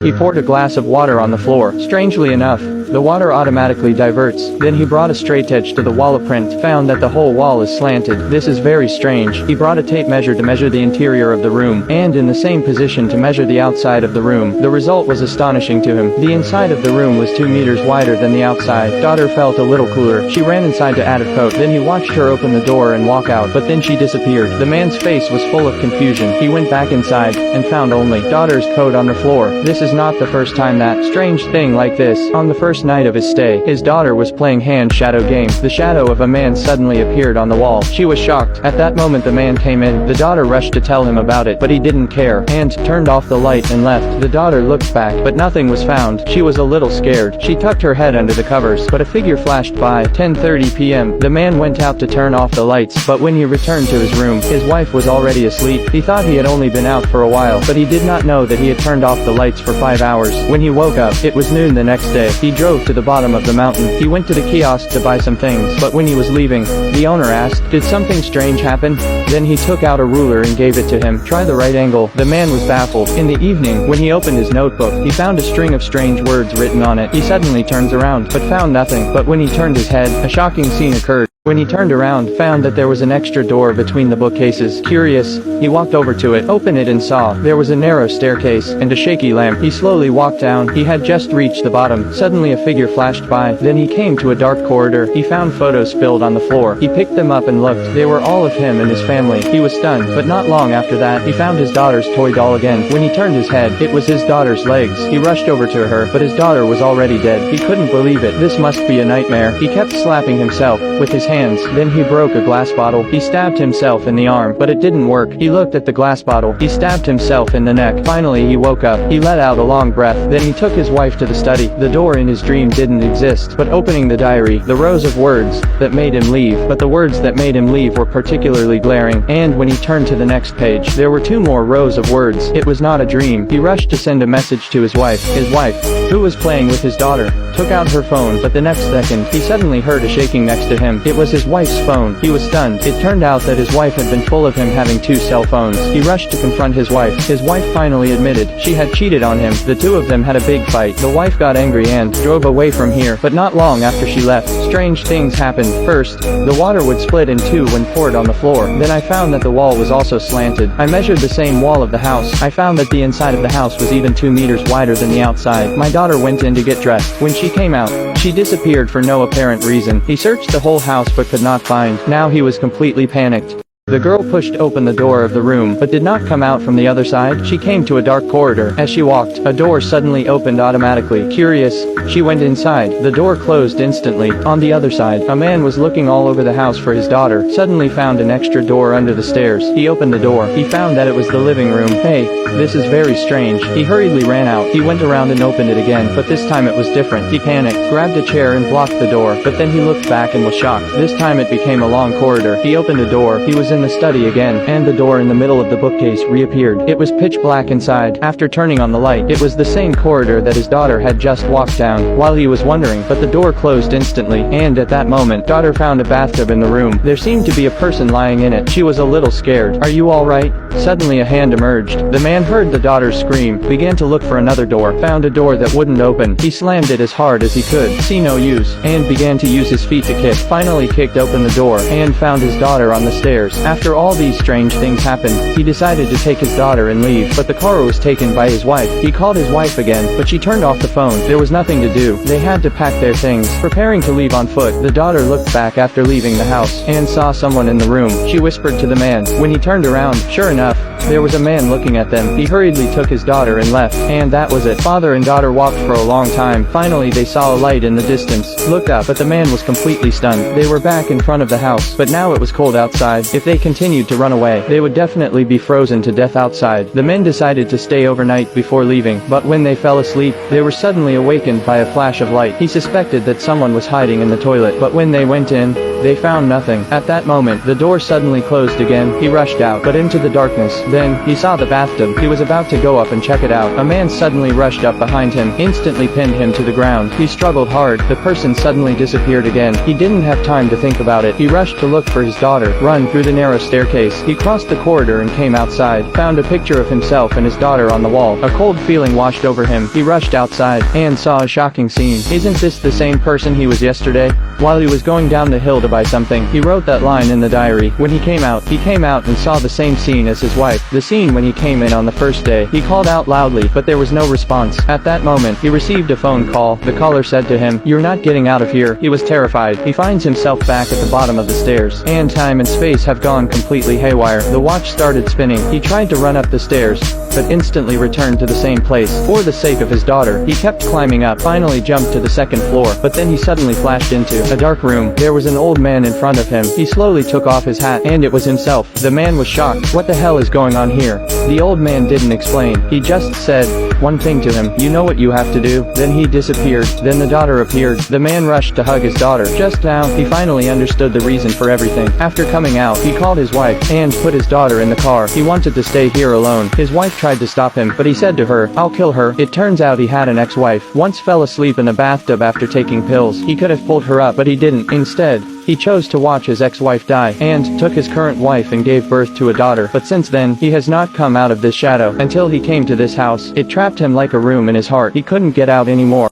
He poured a glass of water on the floor. Strangely enough, the water automatically diverts. Then he brought a straight edge to the wall print, found that the whole wall is slanted. This is very strange. He brought a tape measure to measure the interior of the room, and in the same position to measure the outside of the room. The result was astonishing to him. The inside of the room was 2 meters wider than the outside. Daughter felt a little cooler. She ran inside to add a coat. Then he watched her open the door and walk out, but then she disappeared. The man's face was full of confusion. He went back inside, and found only daughter's coat on the floor. This is not the first time that strange thing like this. On the first night of his stay, his daughter was playing hand shadow game. The shadow of a man suddenly appeared on the wall. She was shocked. At that moment the man came in. The daughter rushed to tell him about it, but he didn't care, and turned off the light and left. The daughter looked back, but nothing was found. She was a little scared. She tucked her head under the covers, but a figure flashed by. 10:30 p.m. The man went out to turn off the lights, but when he returned to his room, his wife was already asleep. He thought he had only been out for a while, but he did not know that he had turned off the lights for 5 hours. When he woke up, it was noon the next day. He drove to the bottom of the mountain. He went to the kiosk to buy some things, but when he was leaving, the owner asked, "Did something strange happen?" Then he took out a ruler and gave it to him. "Try the right angle." The man was baffled. In the evening, when he opened his notebook, he found a string of strange words written on it. He suddenly turns around, but found nothing. But when he turned his head, a shocking scene occurred. When he turned around, found that there was an extra door between the bookcases. Curious, he walked over to it, opened it and saw there was a narrow staircase and a shaky lamp. He slowly walked down. He had just reached the bottom. Suddenly a figure flashed by. Then he came to a dark corridor. He found photos spilled on the floor. He picked them up and looked. They were all of him and his family. He was stunned, but not long after that, he found his daughter's toy doll again. When he turned his head, it was his daughter's legs. He rushed over to her, but his daughter was already dead. He couldn't believe it. This must be a nightmare. He kept slapping himself with his hands. Then he broke a glass bottle. He stabbed himself in the arm, but it didn't work. He looked at the glass bottle. He stabbed himself in the neck. Finally he woke up. He let out a long breath. Then he took his wife to the study. The door in his dream didn't exist, but opening the diary, the rows of words that made him leave, but the words that made him leave were particularly glaring, and when he turned to the next page, there were 2 more rows of words. It was not a dream. He rushed to send a message to his wife. His wife, who was playing with his daughter, took out her phone, but the next second, he suddenly heard a shaking next to him. It was his wife's phone. He was stunned. It turned out that his wife had been full of him having 2 cell phones. He rushed to confront his wife. His wife finally admitted she had cheated on him. The 2 of them had a big fight. The wife got angry and drove away from here, but not long after she left, strange things happened. First, the water would split in 2 when poured on the floor. Then I found that the wall was also slanted. I measured the same wall of the house. I found that the inside of the house was even 2 meters wider than the outside. My daughter went in to get dressed. When she came out, she disappeared for no apparent reason. He searched the whole house but could not find. Now he was completely panicked. The girl pushed open the door of the room, but did not come out from the other side. She came to a dark corridor. As she walked, a door suddenly opened automatically. Curious, she went inside. The door closed instantly. On the other side, a man was looking all over the house for his daughter. Suddenly found an extra door under the stairs. He opened the door. He found that it was the living room. "Hey, this is very strange." He hurriedly ran out. He went around and opened it again, but this time it was different. He panicked, grabbed a chair and blocked the door, but then he looked back and was shocked. This time it became a long corridor. He opened a door. He was in the study again, and the door in the middle of the bookcase reappeared. It was pitch black inside. After turning on the light, it was the same corridor that his daughter had just walked down. While he was wondering, but the door closed instantly, and at that moment, daughter found a bathtub in the room. There seemed to be a person lying in it. She was a little scared. "Are you all right?" Suddenly a hand emerged. The man heard the daughter scream, began to look for another door, found a door that wouldn't open. He slammed it as hard as he could, see no use, and began to use his feet to kick. Finally kicked open the door, and found his daughter on the stairs. After all these strange things happened, he decided to take his daughter and leave, but the car was taken by his wife. He called his wife again, but she turned off the phone. There was nothing to do. They had to pack their things, preparing to leave on foot. The daughter looked back after leaving the house, and saw someone in the room. She whispered to the man. When he turned around, sure enough, there was a man looking at them. He hurriedly took his daughter and left, and that was it. Father and daughter walked for a long time. Finally they saw a light in the distance, looked up, but the man was completely stunned. They were back in front of the house, but now it was cold outside. If they continued to run away, they would definitely be frozen to death outside. The men decided to stay overnight before leaving, but when they fell asleep, they were suddenly awakened by a flash of light. He suspected that someone was hiding in the toilet, but when they went in, They found nothing. At that moment, the door suddenly closed again. He rushed out, but into the darkness. Then, he saw the bathtub. He was about to go up and check it out. A man suddenly rushed up behind him, instantly pinned him to the ground. He struggled hard. The person suddenly disappeared again. He didn't have time to think about it. He rushed to look for his daughter, run through the narrow staircase. He crossed the corridor and came outside, found a picture of himself and his daughter on the wall. A cold feeling washed over him. He rushed outside, and saw a shocking scene. Isn't this the same person he was yesterday? While he was going down the hill to buy something, he wrote that line in the diary. When he came out and saw the same scene as his wife. The scene when he came in on the first day. He called out loudly, but there was no response. At that moment, he received a phone call. The caller said to him, "You're not getting out of here." He was terrified. He finds himself back at the bottom of the stairs, and time and space have gone completely haywire. The watch started spinning. He tried to run up the stairs, but instantly returned to the same place. For the sake of his daughter, he kept climbing up, finally jumped to the second floor, but then he suddenly flashed into a dark room. There was an old man in front of him. He slowly took off his hat, and it was himself. The man was shocked. What the hell is going on here? The old man didn't explain. He just said one thing to him. "You know what you have to do." Then he disappeared. Then the daughter appeared. The man rushed to hug his daughter. Just now, he finally understood the reason for everything. After coming out, he called his wife, and put his daughter in the car. He wanted to stay here alone. His wife tried to stop him, but he said to her, "I'll kill her." It turns out he had an ex-wife. Once fell asleep in a bathtub after taking pills. He could have pulled her up, but he didn't. Instead, he chose to watch his ex-wife die, and took his current wife and gave birth to a daughter. But since then, he has not come out of this shadow, until he came to this house. It trapped him like a room in his heart. He couldn't get out anymore.